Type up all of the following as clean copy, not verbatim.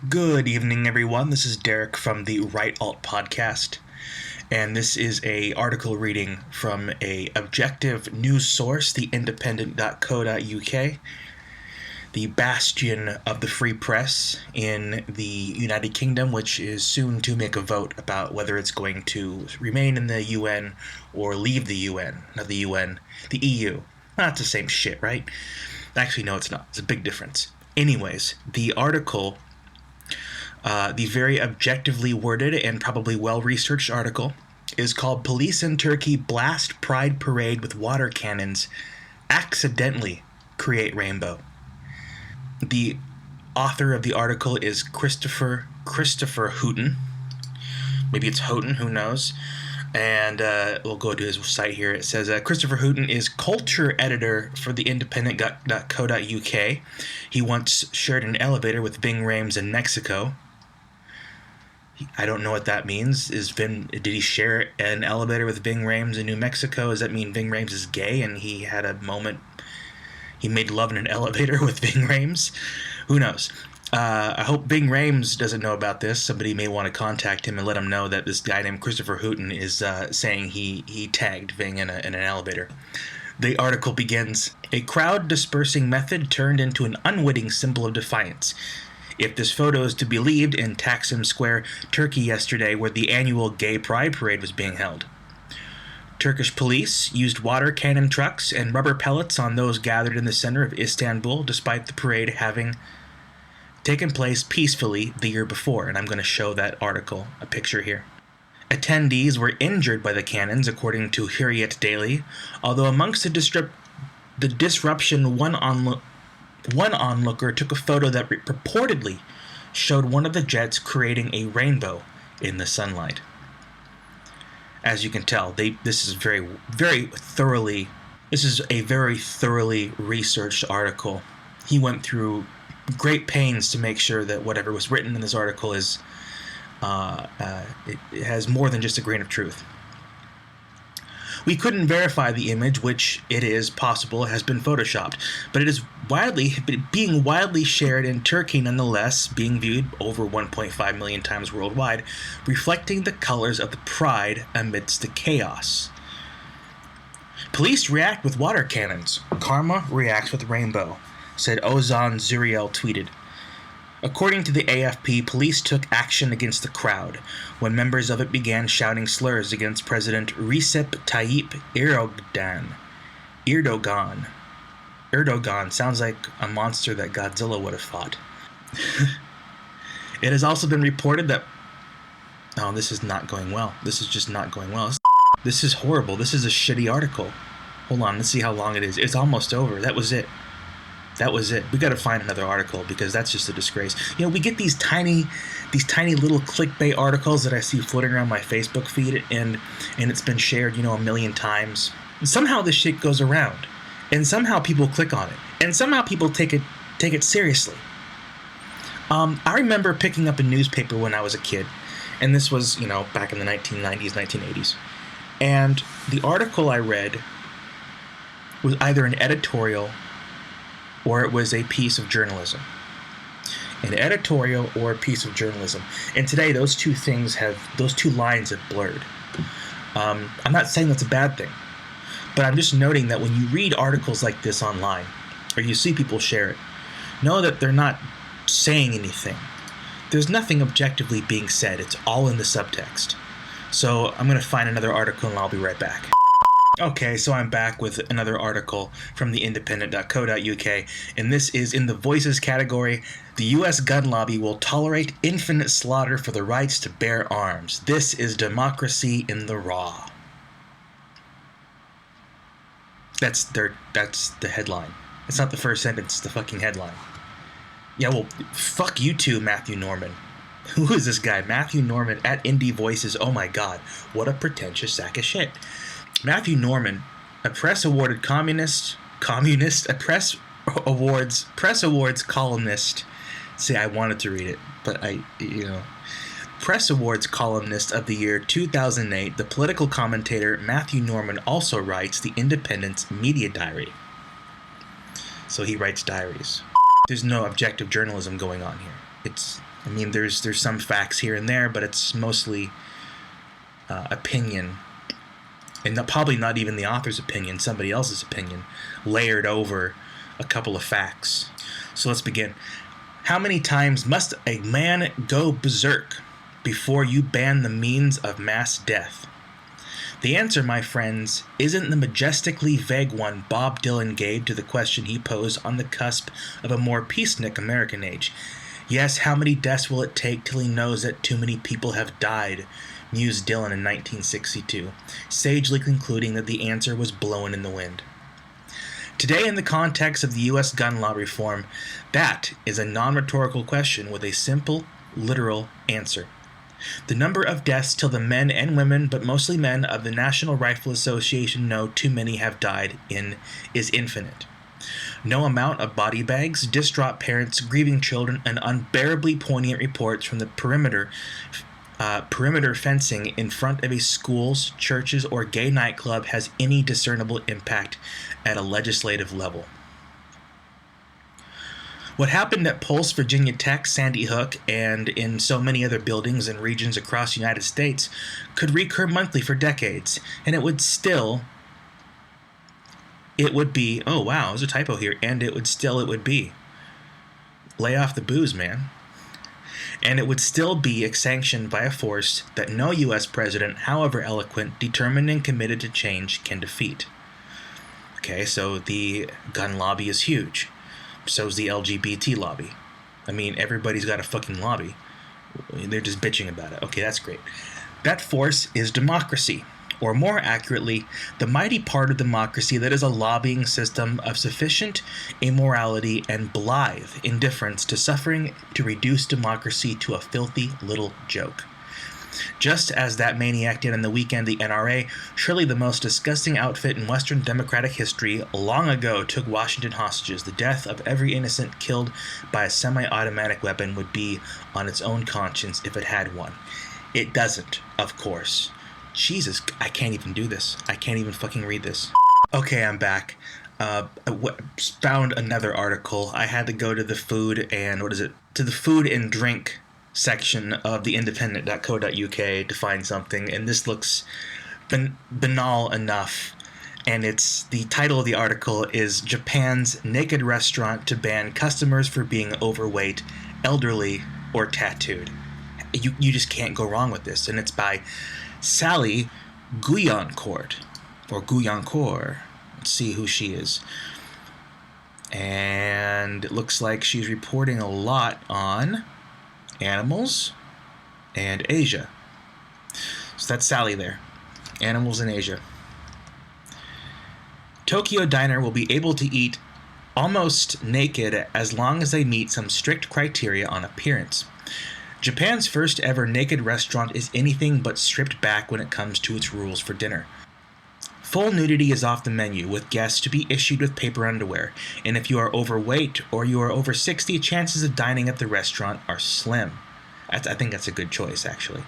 Good evening, everyone. This is Derrick from the Right Alt podcast, and this is a article reading from a objective news source, the independent.co.uk, the bastion of the free press in the United Kingdom, which is soon to make a vote about whether it's going to remain in the UN or leave the UN. Not the UN, the EU. Not the same shit, right? Actually, no, it's not. It's a big difference. Anyways, the article, the very objectively worded and probably well-researched article, is called Police in Turkey Blast Pride Parade with Water Cannons, Accidentally Create Rainbow. The author of the article is Christopher Houghton. Maybe it's Houghton, who knows? And we'll go to his site here. It says Christopher Houghton is culture editor for the independent.co.uk. He once shared an elevator with Ving Rhames in Mexico. I don't know what that means. Did he share an elevator with Ving Rhames in New Mexico? Does that mean Ving Rhames is gay and he had a moment? He made love in an elevator with Ving Rhames? Who knows? I hope Ving Rhames doesn't know about this. Somebody may want to contact him and let him know that this guy named Christopher Houghton is saying he tagged Ving in an elevator. The article begins, "A crowd dispersing method turned into an unwitting symbol of defiance. If this photo is to be believed, in Taksim Square, Turkey yesterday, where the annual Gay Pride Parade was being held. Turkish police used water cannon trucks and rubber pellets on those gathered in the center of Istanbul, despite the parade having taken place peacefully the year before." And I'm going to show that article, a picture here. Attendees were injured by the cannons, according to Hurriyet Daily, although amongst the disruption, one onlooker took a photo that purportedly showed one of the jets creating a rainbow in the sunlight. As you can tell, this is a very thoroughly researched article. He went through great pains to make sure that whatever was written in this article is it has more than just a grain of truth. We couldn't verify the image, which it is possible has been photoshopped, but it is being widely shared in Turkey nonetheless, being viewed over 1.5 million times worldwide, reflecting the colors of the pride amidst the chaos. Police react with water cannons. Karma reacts with rainbow, said Ozan Zuriel tweeted. According to the AFP, police took action against the crowd when members of it began shouting slurs against President Recep Tayyip Erdogan sounds like a monster that Godzilla would have fought. It has also been reported that... Oh, this is not going well. This is just not going well. This is horrible. This is a shitty article. Hold on, let's see how long it is. It's almost over. That was it. We got to find another article because that's just a disgrace. You know, we get these tiny little clickbait articles that I see floating around my Facebook feed, and it's been shared, a million times. And somehow this shit goes around, and somehow people click on it, and somehow people take it seriously. I remember picking up a newspaper when I was a kid, and this was, back in the 1990s, 1980s. And the article I read was either an editorial or it was a piece of journalism. An editorial or a piece of journalism. And today those two lines have blurred. I'm not saying that's a bad thing, but I'm just noting that when you read articles like this online, or you see people share it, know that they're not saying anything. There's nothing objectively being said. It's all in the subtext. So I'm going to find another article and I'll be right back. Okay, so I'm back with another article from the independent.co.uk, and this is in the Voices category. The U.S. gun lobby will tolerate infinite slaughter for the rights to bear arms. This is democracy in the raw. That's the headline. It's not the first sentence, it's the fucking headline. Yeah, well, fuck you too, Matthew Norman. Who is this guy? Matthew Norman at Indie Voices. Oh my god, what a pretentious sack of shit. Matthew Norman, a press awards columnist. See, I wanted to read it, but Press awards columnist of the year 2008, the political commentator Matthew Norman also writes the Independent's media diary. So he writes diaries. There's no objective journalism going on here. I mean, there's some facts here and there, but it's mostly opinion, and probably not even the author's opinion, somebody else's opinion, layered over a couple of facts. So let's begin. How many times must a man go berserk before you ban the means of mass death? The answer, my friends, isn't the majestically vague one Bob Dylan gave to the question he posed on the cusp of a more peacenik American age. Yes, how many deaths will it take till he knows that too many people have died? Mused Dylan in 1962, sagely concluding that the answer was blown in the wind. Today, in the context of the U.S. gun law reform, that is a non-rhetorical question with a simple, literal answer. The number of deaths till the men and women, but mostly men, of the National Rifle Association know too many have died is infinite. No amount of body bags, distraught parents, grieving children, and unbearably poignant reports from the perimeter fencing in front of a schools, churches, or gay nightclub has any discernible impact at a legislative level. What happened at Pulse, Virginia Tech, Sandy Hook, and in so many other buildings and regions across the United States could recur monthly for decades, and it would be, oh wow, there's a typo here, and it would be. Lay off the booze, man. And it would still be sanctioned by a force that no U.S. president, however eloquent, determined, and committed to change, can defeat. Okay, so the gun lobby is huge. So's the LGBT lobby. I mean, everybody's got a fucking lobby. They're just bitching about it. Okay, that's great. That force is democracy. Or more accurately, the mighty part of democracy that is a lobbying system of sufficient immorality and blithe indifference to suffering to reduce democracy to a filthy little joke. Just as that maniac did on the weekend, the NRA, surely the most disgusting outfit in Western democratic history, long ago took Washington hostages. The death of every innocent killed by a semi-automatic weapon would be on its own conscience if it had one. It doesn't, of course. Jesus, I can't even do this. I can't even fucking read this. Okay, I'm back. I found another article. I had to go to the food and drink section of the independent.co.uk to find something, and this looks banal enough. And the title of the article is Japan's Naked Restaurant to Ban Customers for Being Overweight, Elderly, or Tattooed. You just can't go wrong with this, and it's by Sally Guyancourt, or Guyancourt. Let's see who she is. And it looks like she's reporting a lot on animals and Asia. So that's Sally there. Animals in Asia. Tokyo Diner will be able to eat almost naked as long as they meet some strict criteria on appearance. Japan's first ever naked restaurant is anything but stripped back when it comes to its rules for dinner. Full nudity is off the menu, with guests to be issued with paper underwear, and if you are overweight or you are over 60, chances of dining at the restaurant are slim. I think that's a good choice, actually.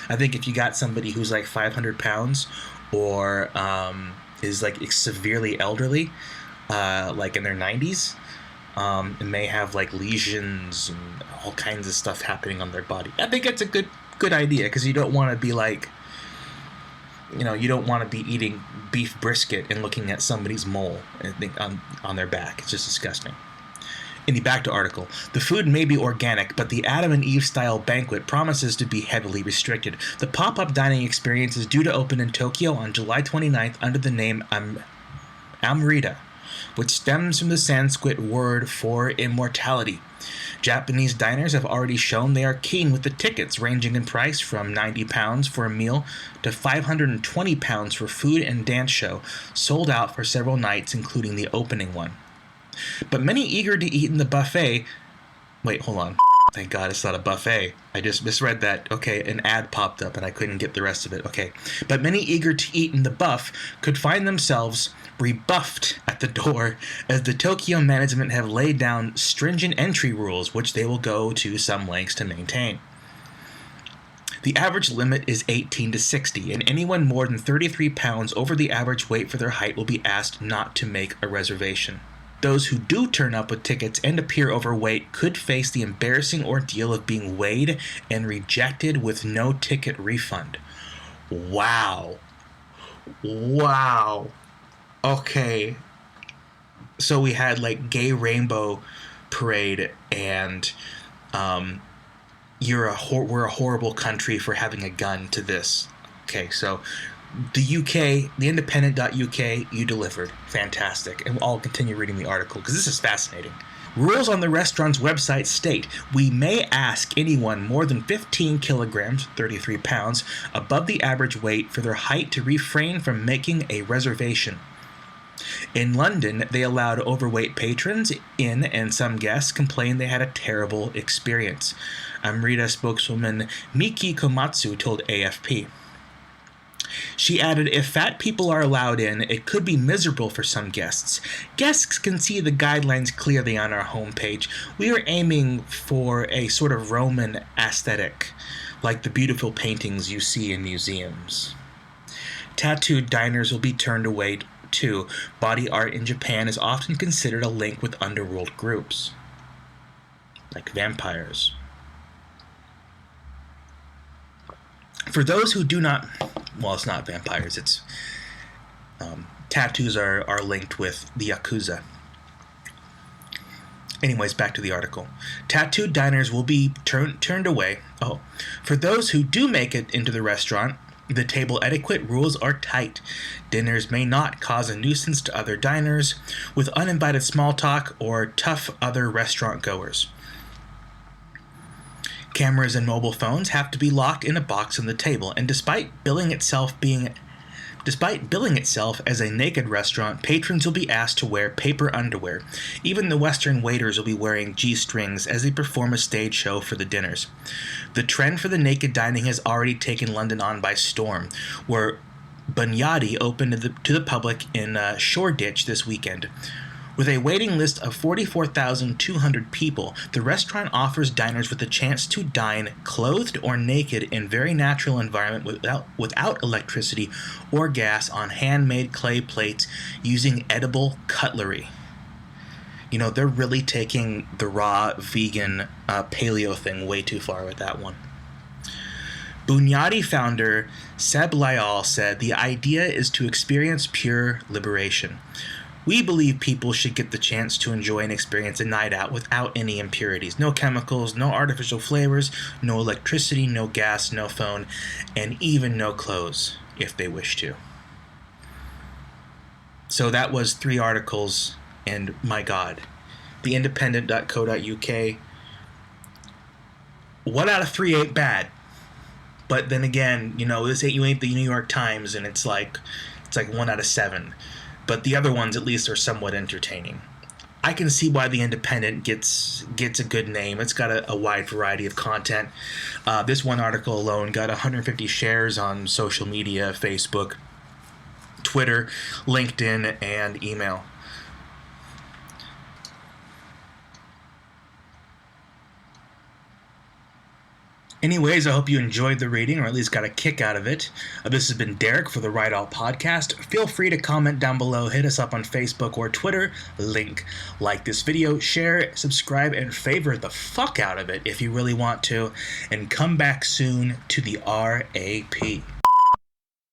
I think if you got somebody who's like 500 pounds or is like severely elderly, like in their 90s, and may have like lesions and all kinds of stuff happening on their body, I think it's a good idea, because you don't want to be like, you don't want to be eating beef brisket and looking at somebody's mole on their back. It's just disgusting. In the back to article, the food may be organic, but the Adam and Eve style banquet promises to be heavily restricted. The pop-up dining experience is due to open in Tokyo on July 29th under the name Amrita, which stems from the Sanskrit word for immortality. Japanese diners have already shown they are keen with the tickets, ranging in price from £90 for a meal to £520 for food and dance show, sold out for several nights, including the opening one. But many eager to eat in the buffet... Wait, hold on. Thank God it's not a buffet. I just misread that. Okay, an ad popped up and I couldn't get the rest of it. Okay. But many eager to eat in the buff could find themselves rebuffed at the door, as the Tokyo management have laid down stringent entry rules which they will go to some lengths to maintain. The average limit is 18 to 60, and anyone more than 33 pounds over the average weight for their height will be asked not to make a reservation. Those who do turn up with tickets and appear overweight could face the embarrassing ordeal of being weighed and rejected with no ticket refund. Wow. Wow. Okay. So we had like gay rainbow parade, and we're a horrible country for having a gun to this. Okay, so the UK, the independent.uk, you delivered. Fantastic. And I'll continue reading the article because this is fascinating. Rules on the restaurant's website state, we may ask anyone more than 15 kilograms, 33 pounds, above the average weight for their height to refrain from making a reservation. In London, they allowed overweight patrons in, and some guests complained they had a terrible experience. Amrita spokeswoman Miki Komatsu told AFP. She added, if fat people are allowed in, it could be miserable for some guests. Guests can see the guidelines clearly on our homepage. We are aiming for a sort of Roman aesthetic, like the beautiful paintings you see in museums. Tattooed diners will be turned away too. Body art in Japan is often considered a link with underworld groups, like vampires. For those who do not, well, it's not vampires, it's tattoos are linked with the Yakuza. Anyways, back to the article. Tattooed diners will be turned away. Oh, for those who do make it into the restaurant, the table etiquette rules are tight. Dinners may not cause a nuisance to other diners with uninvited small talk or tough other restaurant goers. Cameras and mobile phones have to be locked in a box on the table, and despite billing itself as a naked restaurant, patrons will be asked to wear paper underwear. Even the Western waiters will be wearing G-strings as they perform a stage show for the dinners. The trend for the naked dining has already taken London on by storm, where Bunyadi opened to the public in Shoreditch this weekend. With a waiting list of 44,200 people, the restaurant offers diners with the chance to dine clothed or naked in very natural environment without electricity or gas on handmade clay plates using edible cutlery. You know, they're really taking the raw vegan paleo thing way too far with that one. Bunyadi founder Seb Lyall said, the idea is to experience pure liberation. We believe people should get the chance to enjoy and experience a night out without any impurities. No chemicals, no artificial flavors, no electricity, no gas, no phone, and even no clothes, if they wish to. So that was 3 articles, and my God. theindependent.co.uk. 1 out of 3 ain't bad. But then again, you know, you ain't the New York Times, and it's like 1 out of 7. But the other ones at least are somewhat entertaining. I can see why The Independent gets a good name. It's got a wide variety of content. This one article alone got 150 shares on social media, Facebook, Twitter, LinkedIn, and email. Anyways, I hope you enjoyed the reading, or at least got a kick out of it. This has been Derrick for the Right Alt Podcast. Feel free to comment down below, hit us up on Facebook or Twitter, link, like this video, share, subscribe, and favorite the fuck out of it if you really want to, and come back soon to the RAP.